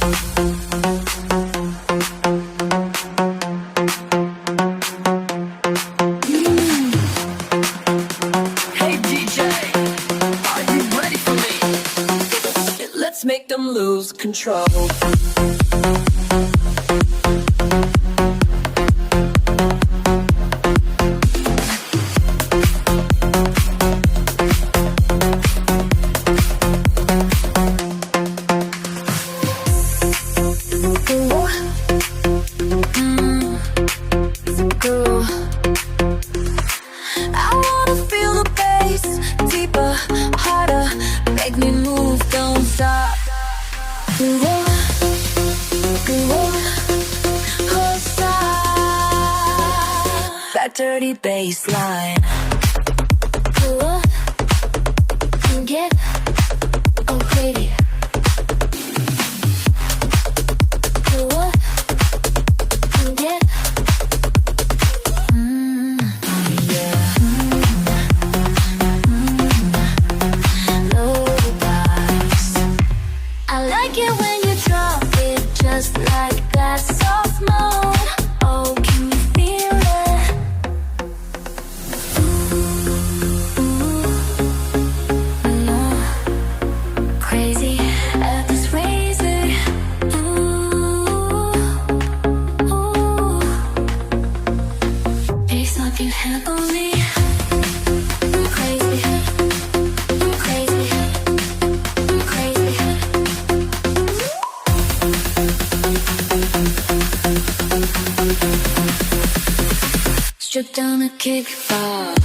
Hey DJ, are you ready for me? Let's make them lose control. I wanna feel the bass, deeper, harder, make me move, don't stop. That dirty bass line. Get greedy. Get I like it when you drop it just like that, soft mode. Oh, can you feel it? Crazy at this razor. Bass like you handle me. Crazy, crazy, crazy. Strip down the kick bar.